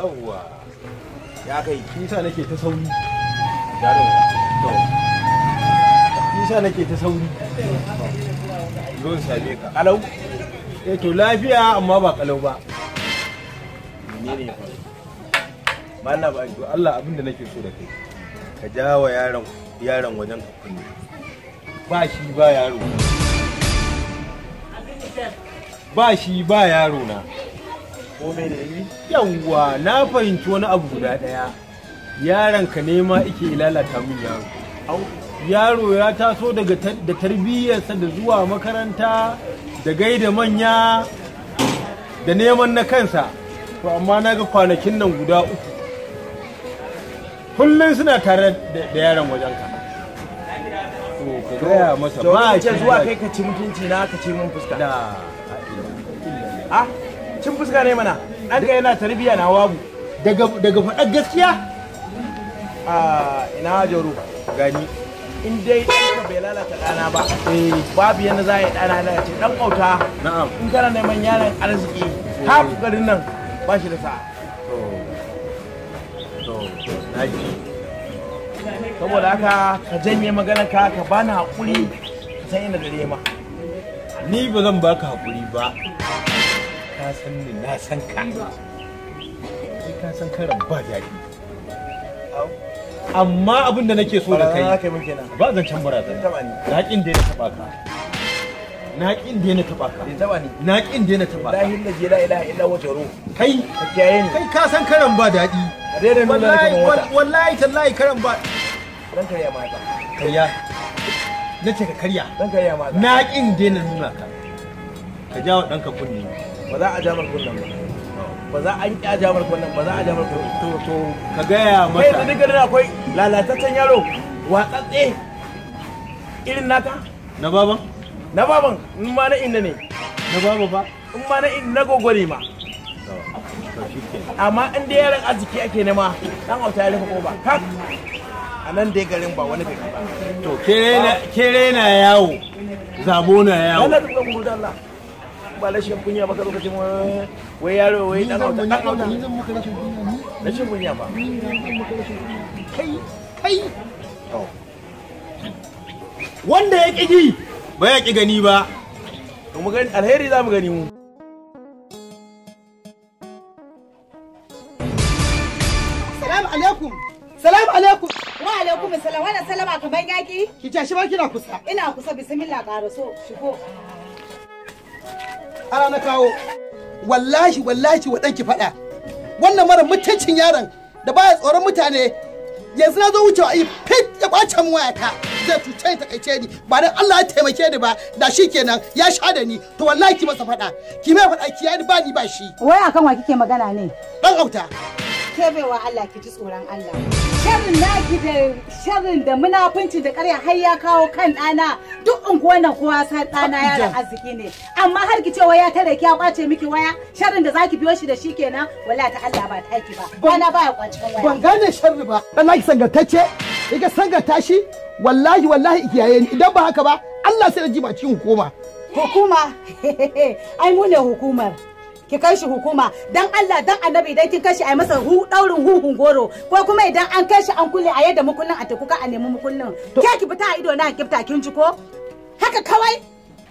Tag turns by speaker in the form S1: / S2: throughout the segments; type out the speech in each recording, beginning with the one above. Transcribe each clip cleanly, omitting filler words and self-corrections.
S1: yawwa ya kai
S2: nisa nake ta sauri
S1: jarin to
S2: nisa nake ta sauri
S1: zo same ka kalau
S2: to lafiya amma ba kalau ba
S1: menene fa
S2: mallam ba Allah abinda nake so da kai
S1: ka jawo yaron wajen ka kunne
S2: ba shi ba yaro ba shi ba yaro na
S1: ko me da yi
S2: yawwa na fahimci wani abu guda daya yaron ka ne ma yake lalata min yaro yaro ya taso daga da tarbiyyarsa da zuwa makaranta da gaida manya da neman na kansa to amma na ga kwanakin nan guda uku kullum suna tare da yaron wajenka to ka gaya masa ba
S1: ce zuwa kai ka ci mutunci na ka ce mun fuska
S2: da
S1: cin fuska ne mana ɗanka yana tarbiyya na wabu
S2: daga faɗar gaskiya
S1: ina jaro gani in dai ɗanka bai lalata ɗana ba babu yana za a yi ɗana na ce ɗan ƙauta
S2: na'am
S1: in kana neman yaron arziki ha garin nan ba shi da sa'a
S2: naji
S1: saboda haka ka janye magana ka bani haƙuri ka san inda dare ma
S2: ni ba zan baka haƙuri ba ka san ni na san ka kai ka san karan ba daɗi amma abin da nake so da kai ba zan can barazana na ƙin da na taɓa ka na ƙin da na taɓa ka na ƙin da na taɓa ka
S1: lahi la jila ilaha illa wata ru
S2: kai
S1: ka kiyaye ni
S2: kai ka san karan ba daɗi
S1: a daidai nuna da kamar wata
S2: wallahi tallahi karan ba
S1: dan karya mata
S2: karya na ce ka karya
S1: dan karya mata
S2: na ƙin da na nuna ka ka jawo ɗanka kunni
S1: ba za a ja mar kunnan ba za a yi a ja mar kunnan ba za a ja mar kunnan
S2: to ka gaya
S1: kai
S2: masa
S1: da dukkan akwai lalataccen yaro watsatse irin naka
S2: na baban
S1: na baban in ma na inda ne
S2: na baba ba
S1: in ma na inda na gogore ma amma in da yaran arziki ake nema dan auta ya rufe koba kak a nan dai garin ba wani gari ba
S2: to kere na yawo zabo na yawo
S1: Allah duk gudu da Allah ba lashin kunya ba ka lokacin wai yaro wai dan auta
S2: ni zan maka rashin kunya ni
S1: lashin kunya ba
S2: kai wanda ya ƙi ji ba ya ƙi gani ba
S1: to mu gani alheri za mu gani mu
S3: Salamu alaikum. Salamu alaikum.
S4: Wa alaikum salam. Wannan salama kaman yaki?
S3: Ki tashi ba kina kusa.
S4: Ina kusa bismillah karaso shigo.
S3: Ara na kawo. Wallahi wallahi wa danki faɗa. Wannan mara mutuncin yaron da baya tsoron mutane yanzu na zo wucewa yi fit ya kwace mu wayata. Zai cuce ni takaice ni ba dan Allah ya taimake ni ba da shi kenan ya sha da ni to wallahi ki masa faɗa. Ki mai faɗa ki yani ba ni ba shi.
S4: Wai akan wa kike magana ne?
S3: Dan auta.
S4: Ke baiwa Allah ki ji tsoron Allah. Sharrin naki da sharrin da munafunci da ƙarya har ya kawo kan ɗana duk unguwan nan kowa san ɗana yaron arziki ne amma har ki ce waya tare ki ya kwace miki waya sharrin da zaki biyo shi da shi kenan wallahi ta Allah ba taki ba bana baya kwace waya
S3: Ban gane sharri ba. Dan laki sangartacce iga sangarta shi wallahi wallahi kiyaye ni idan ba haka ba Allah sai da ji ba cikin hukuma.
S4: hukuma ai mu ne hukumar ki kai shi hukuma dan Allah dan annabi idan kin kashi ai masa daurin huhun goro ko kuma idan an kai shi an kulle a yadda mukullin a takuka a nemi mukullin ke ki fita a ido na kifta kin ji ko haka kawai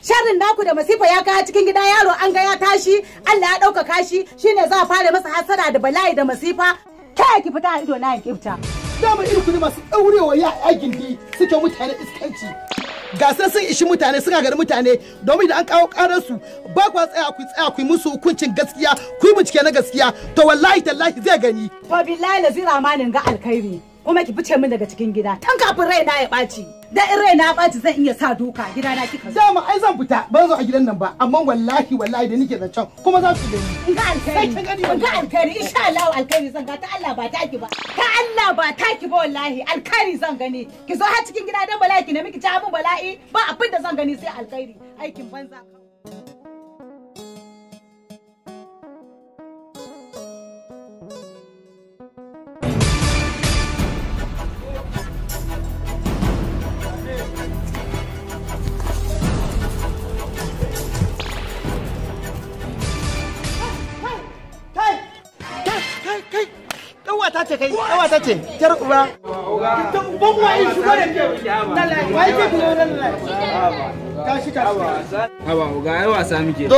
S4: sharrin naku da masifa ya kawo cikin gida yaro an ga ya tashi Allah ya ɗaukaka shi shine za a fara masa hasara da bala'i da masifa ke ki fita a ido na kifta
S3: Dama irin kudi masu ɗaurewa ya aikin di suke mutane iskanci. Gasar sun ishi mutane suna gari mutane domin da an kawo ƙararsu ba kwa tsaya ku yi musu hukuncin gaskiya ku yi bincike na gaskiya to wallahi tallahi zai gani.
S4: to billahi lazira manin ga alkhairi kuma ki fice min daga cikin gida tun kafin raina ya ɓaci dan in raina ya ɓaci zan iya sa duka gidana kika zo
S3: Dama ai zan fita ba zo a gidan nan ba amma wallahi wallahi da nike zancen kuma za su gani.
S4: in ga alkhairi in ga alkhairi insha Allah alkhairi zan ga ta Allah ba taki ba ta Allah ba taki ba wallahi alkhairi zan gani ki zo har cikin gida dan bala'i ki ne miki ta abun bala'i ba abin da zan gani sai alkhairi aikin banza
S3: ta ce kai kawa ta ce jar uba ta uban waye shi gore wai ke biyo lallai tashi
S1: haba ga ai wasa muke
S3: zo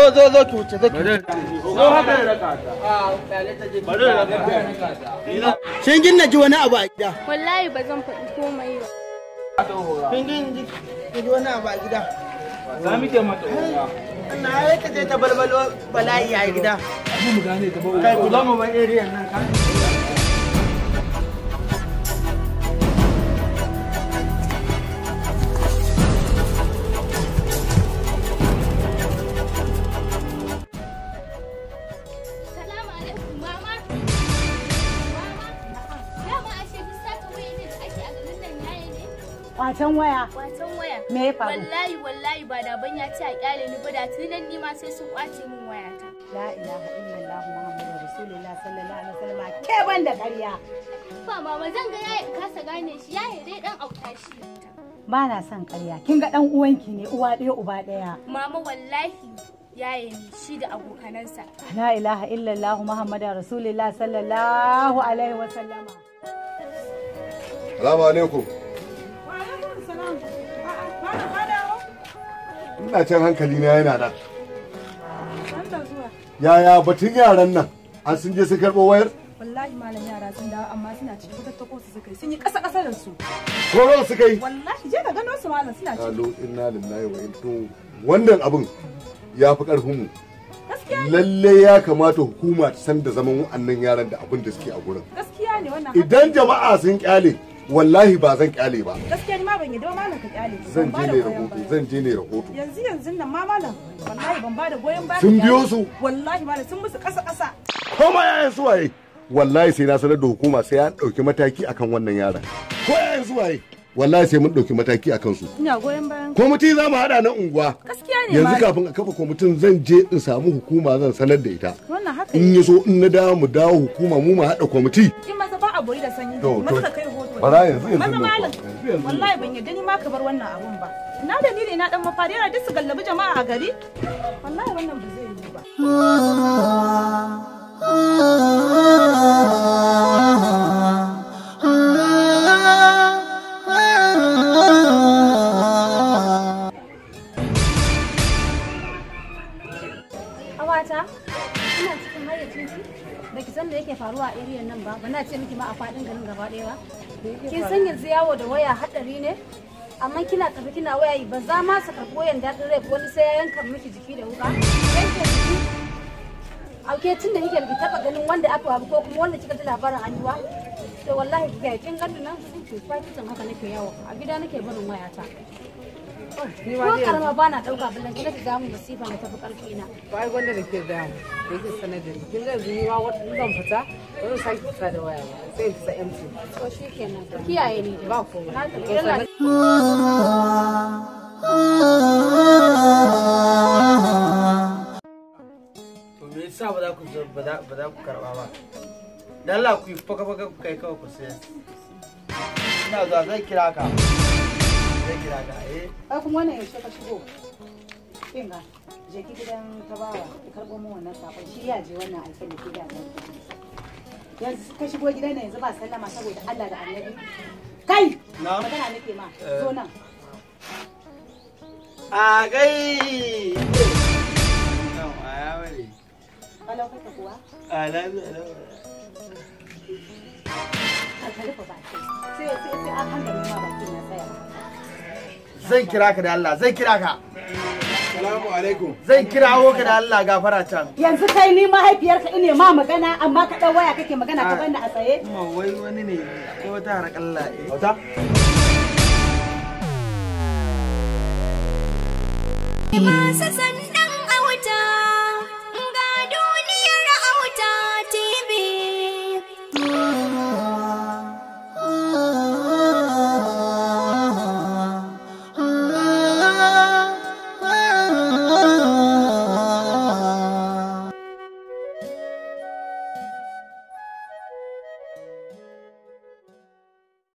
S3: ki wuce zo haka da raka ta shin gin na ji wani abu a gida
S5: wallahi ba zan faɗi komai ba
S3: kin ji wani abu a gida
S1: za muke mata
S3: na yake je ta balbalo bala'i a gida
S1: mu gane ta ba
S3: kai ku zama ba area nan ka
S4: Kwacen waya.
S5: Kwacen waya.
S4: Me ya faru?
S5: Wallahi ba da ban ya ce a kyale ni ba da tunan ni ma sai sun kwace min wayata.
S4: La ilaha illallah Muhammadu Rasulullah sallallahu alaihi wasallam. Ke ban da ƙarya.
S5: Ba mama zan ga yayi kasa gane shi yayi dai dan auta shi.
S4: Ba na son ƙarya. Kin ga dan uwanki ne uwa ɗaya uba ɗaya.
S5: Mama wallahi yaye ni shi da abokanansa.
S4: La ilaha illallah Muhammadu Rasulullah sallallahu alaihi wasallam.
S6: Assalamu alaikum. Ina can hankali na yana nan. Yaya batun yaran nan an sun je su karɓo wayar?
S7: Wallahi malam yara sun dawo amma suna cikin tattako su suka yi sun yi ƙasa da su.
S6: Koro suka yi?
S7: Wallahi je ka gano su malam suna cikin.
S6: Alo inna lillahi wa inna wannan abin ya fi ƙarfin mu. Lalle ya kamata hukuma ta san da zaman wa'annan yaran da abin da suke a gurin.
S7: Gaskiya ne wannan.
S6: Idan jama'a sun kyale wallahi ba zan kyale ba.
S7: Gaskiya ni ma ban yadda malam ka kyale.
S6: Zan je ne rahoto.
S7: Yanzu nan ma malam wallahi ban bada goyon baya.
S6: Sun biyo su.
S7: Wallahi malam sun musu ƙasa.
S6: Koma yayan su waye? Wallahi sai na sanar da hukuma sai an ɗauki mataki akan wannan yaran. Ko yayan su waye? Wallahi sai mun ɗauki mataki akan su.
S7: Ina goyon bayan.
S6: Kwamiti za mu haɗa na unguwa.
S7: Gaskiya ne
S6: yanzu kafin a kafa kwamitin zan je in samu hukuma zan sanar da ita.
S7: Wannan haka
S6: in ya so in na dawo mu dawo hukuma mu haɗa kwamiti.
S7: In maza ba a boye da sanyi. Maza kai hoto.
S6: Bara yanzu.
S7: Maza malam. Wallahi ban yadda ni ma ka bar wannan abun ba. Na da ni ne na dan mafari yana duk su gallabi jama'a a gari. Wallahi wannan ba zai yi ba.
S8: Awata, ina cikin hayyacin ki da ki san da yake faruwa a area nan ba, ba na ce miki ma a faɗin garin gaba ɗaya ba. Kin san yanzu yawo da waya haɗari ne? Amma kina tafi kina waya ba za ma su karɓi wayan daɗin rai wani sai ya yanka miki jiki da wuka. Yanke jiki. Auke tun da kike ki taɓa ganin wanda aka wabu ko kuma wanda kika ji labarin an yiwa. To wallahi kika kin gani nan ki fakitin haka nake yawo. A gida nake barin wayata. Ko karama ba na ɗauka ballan kina ta damu masifa na tafi ƙarfi na.
S9: Ai gwanda da ke damu da ke sanar da ni. Kin ga yanzu ni ma wata zan fita ba zan sake fita da waya ba sai in fita MC.
S8: To shi kenan kiyaye ni
S9: Ba komai.
S8: na tafi
S1: to me yasa ba za ku karba ba dan Allah ku yi faka ku kai kawai ku sai ina zuwa zai kira ka
S4: Ai kuma wannan yaushe ka shigo. Kinga, je ki gidan Tabawa ki karbo mu wannan sakon shi ya je wannan aikin da ke da nan. Yanzu ka shigo gidan nan yanzu ba sallama saboda Allah da Annabi. Kai! Magana nake ma. Zo nan.
S1: a gai nan aya bane
S4: Kalau kake kuwa?
S1: alabi
S4: Ka rufe baki. Sai an hankali ma bakin na tsaya.
S1: zan kira ka da Allah zan kira ka
S6: Assalamu alaikum.
S1: zan kirawo ka da Allah gafara can
S4: Yanzu kai ni mahaifiyarka ine ma magana amma ka dan waya kake magana ka banda a tsaye.
S1: kuma wai wani ne akwai wata harƙalla
S6: Wata?
S5: Masu sandan auta